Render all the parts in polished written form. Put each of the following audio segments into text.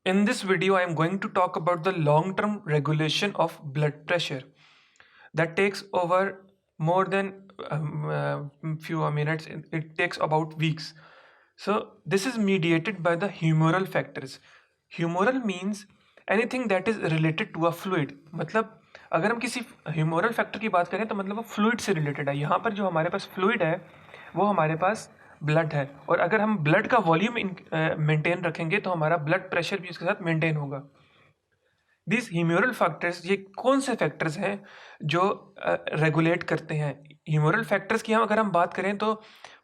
In this video, I am going to talk about the long-term regulation of blood pressure that takes over more than few minutes. It takes about weeks. So this is mediated by the humoral factors. Humoral means anything that is related to a fluid. मतलब अगर हम किसी humoral factor की बात करें तो मतलब वो फ्लूइड से रिलेटेड है। यहाँ पर जो हमारे पास फ्लूइड है वो हमारे पास ब्लड है, और अगर हम ब्लड का वॉल्यूम मेंटेन रखेंगे तो हमारा ब्लड प्रेशर भी उसके साथ मेंटेन होगा। दिस ह्यूमोरल फैक्टर्स, ये कौन से फैक्टर्स हैं जो रेगुलेट करते हैं? ह्यूमोरल फैक्टर्स की अगर हम बात करें तो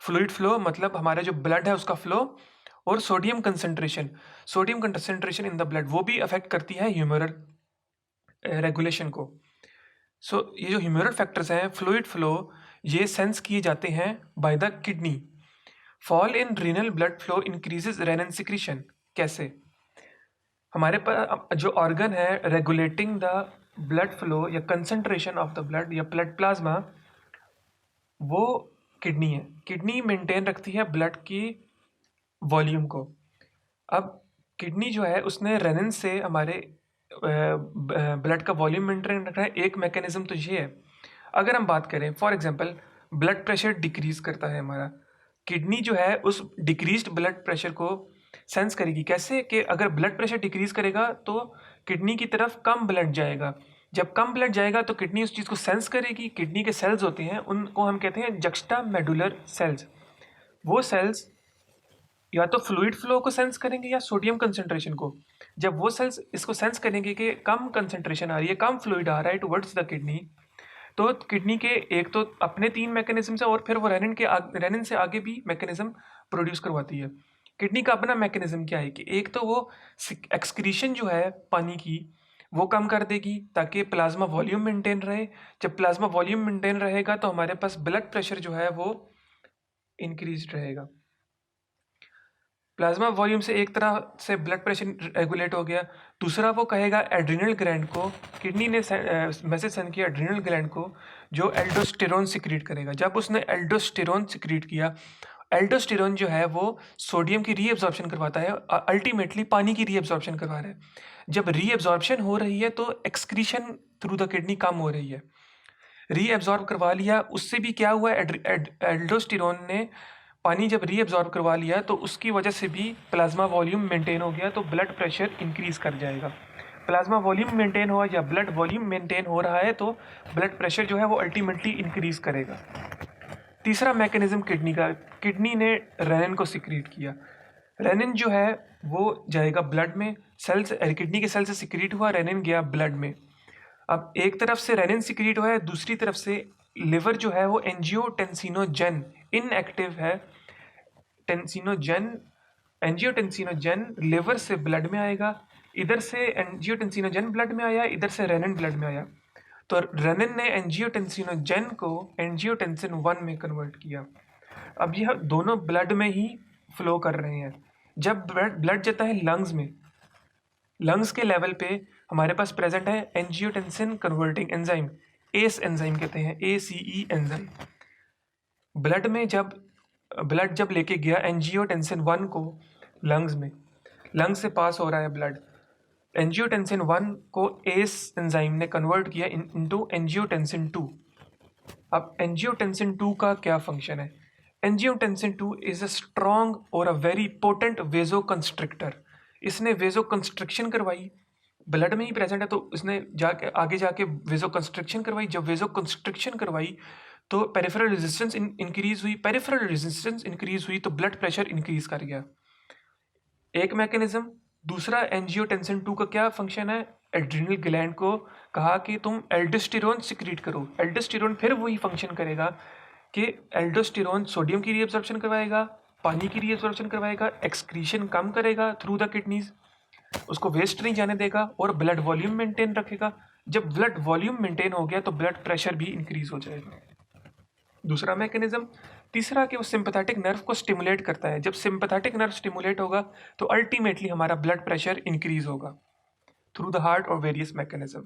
फ्लूइड फ्लो, मतलब हमारा जो ब्लड है उसका फ्लो, और sodium concentration in the blood, वो भी अफेक्ट करती है ह्यूमोरल रेगुलेशन को। ये जो ह्यूमरल फैक्टर्स हैं, फ्लूइड फ्लो, ये सेंस किए जाते हैं by the kidney. Fall in renal blood flow increases renin secretion. कैसे? हमारे पास जो ऑर्गन है रेगुलेटिंग द ब्लड फ्लो या कंसंट्रेशन ऑफ द ब्लड या ब्लड प्लाज्मा, वो किडनी है। किडनी मेंटेन रखती है ब्लड की वॉल्यूम को। अब किडनी जो है उसने रेनिन से हमारे ब्लड का वॉल्यूम मेंटेन रखना है। एक मैकेनिज्म तो ये है। अगर हम बात करें for example, blood pressure decrease करता है हमारा, किडनी जो है उस डिक्रीज्ड ब्लड प्रेशर को सेंस करेगी। कैसे? कि अगर ब्लड प्रेशर डिक्रीज करेगा तो किडनी की तरफ कम ब्लड जाएगा। जब कम ब्लड जाएगा तो किडनी उस चीज़ को सेंस करेगी। किडनी के सेल्स होते हैं, उनको हम कहते हैं जक्स्टा मेडुलर सेल्स। वो सेल्स या तो फ्लूइड फ्लो को सेंस करेंगे या सोडियम कंसंट्रेशन को। जब वो सेल्स इसको सेंस करेंगे कि कम कंसंट्रेशन आ रही है, कम फ्लूइड आ रहा है टुवर्ड्स द किडनी, तो किडनी के एक तो अपने 3 मैकेनिज्म है, और फिर वो रेनिन से आगे भी मैकेनिज्म प्रोड्यूस करवाती है। किडनी का अपना मैकेनिज्म क्या है कि एक तो वो एक्सक्रीशन जो है पानी की, वो कम कर देगी ताकि प्लाज्मा वॉल्यूम मेंटेन रहे। जब प्लाज्मा वॉल्यूम मेंटेन रहेगा तो हमारे पास ब्लड प्रेशर जो है वो इंक्रीज रहेगा। प्लाज्मा वॉल्यूम से एक तरह से ब्लड प्रेशर रेगुलेट हो गया। दूसरा वो कहेगा एड्रिनल ग्लैंड को, किडनी ने मैसेज सेंड किया एड्रिनल ग्लैंड को, जो एल्डोस्टेरोन सिक्रीट करेगा। जब उसने एल्डोस्टेरोन सिक्रीट किया, एल्डोस्टेरोन जो है वो सोडियम की रीअब्जॉर्प्शन करवाता है, अल्टीमेटली पानी की रीअब्जॉर्प्शन करवा रहा है। जब रीअब्जॉर्प्शन हो रही है तो एक्सक्रीशन थ्रू द किडनी कम हो रही है। रीअब्जॉर्ब करवा लिया, उससे भी क्या हुआ, एल्डोस्टेरोन ने पानी जब रीअब्जॉर्ब करवा लिया तो उसकी वजह से भी प्लाज्मा वॉल्यूम मेंटेन हो गया, तो ब्लड प्रेशर इंक्रीज कर जाएगा। प्लाज्मा वॉल्यूम मेंटेन हुआ या ब्लड वॉल्यूम मेंटेन हो रहा है तो ब्लड प्रेशर जो है वो अल्टीमेटली इंक्रीज करेगा। तीसरा मैकेनिज्म किडनी का, किडनी ने रेनिन को सिक्रीट किया। रेनिन जो है वो जाएगा ब्लड में, सेल्स किडनी के सेल से सिक्रीट हुआ, रेनिन गया ब्लड में। अब एक तरफ से रेनिन सिक्रीट हुआ है, दूसरी तरफ से लिवर जो है वो एंजियोटेंसिनोजन इनएक्टिव है। एंजियोटेंसिनोजन लिवर से ब्लड में आएगा। इधर से एंजियोटेंसिनोजन ब्लड में आया, इधर से रेनिन ब्लड में आया, तो रेनिन ने एंजियोटेंसिनोजन को एंजियोटेंसिन 1 में कन्वर्ट किया। अब यह दोनों ब्लड में ही फ्लो कर रहे हैं। जब ब्लड जाता है लंग्स में, लंग्स के लेवल पे हमारे पास प्रेजेंट है angiotensin converting enzyme, ACE enzyme कहते हैं, ACE एंजाइम। ब्लड में जब लेके गया एंजियोटेंसिन 1 को लंग्स में, लंग्स से पास हो रहा है ब्लड, एंजियोटेंसिन 1 को एस एंजाइम ने कन्वर्ट किया इनटू एंजियोटेंसिन 2। अब एंजियोटेंसिन 2 का क्या फंक्शन है? एंजियोटेंसिन 2 इज अ स्ट्रॉन्ग और अ वेरी पोटेंट वेजो कंस्ट्रिक्टर। इसने वेजो कंस्ट्रिक्शन करवाई, ब्लड में ही प्रेजेंट है तो इसने आगे जाके वेजो कंस्ट्रिक्शन करवाई। जब वेजो कंस्ट्रिक्शन करवाई तो पेरिफेरल रेजिस्टेंस इंक्रीज हुई, पेरिफेरल रेजिस्टेंस इंक्रीज हुई तो ब्लड प्रेशर इंक्रीज कर गया। एक मैकेनिज्म। दूसरा, एंजियोटेंसिन 2 का क्या फंक्शन है? एड्रिनल ग्लैंड को कहा कि तुम एल्डोस्टेरोन सिक्रीट करो। एल्डोस्टेरोन फिर वही फंक्शन करेगा कि एल्डोस्टेरोन सोडियम की रीअब्जॉर्प्शन करवाएगा, पानी की रीअब्जॉर्प्शन करवाएगा, एक्सक्रीशन कम करेगा थ्रू द किडनीज, उसको वेस्ट नहीं जाने देगा, और ब्लड वॉल्यूम मेंटेन रखेगा। जब ब्लड वॉल्यूम मेंटेन हो गया तो ब्लड प्रेशर भी इंक्रीज हो जाएगा। दूसरा मैकेनिज्म। तीसरा कि वो सिंपैथेटिक नर्व को स्टिमुलेट करता है। जब सिंपैथेटिक नर्व स्टिमुलेट होगा तो अल्टीमेटली हमारा ब्लड प्रेशर इंक्रीज होगा थ्रू द हार्ट और वेरियस मैकेनिज्म।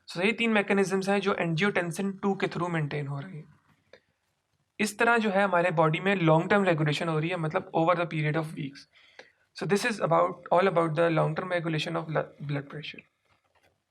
सो ये 3 मैकेनिज्म्स हैं जो एंजियोटेंसिन 2 के थ्रू मेंटेन हो रही है। इस तरह जो है हमारे बॉडी में लॉन्ग टर्म रेगुलेशन हो रही है, मतलब over the period of weeks. So this is about all about the long-term regulation of blood pressure.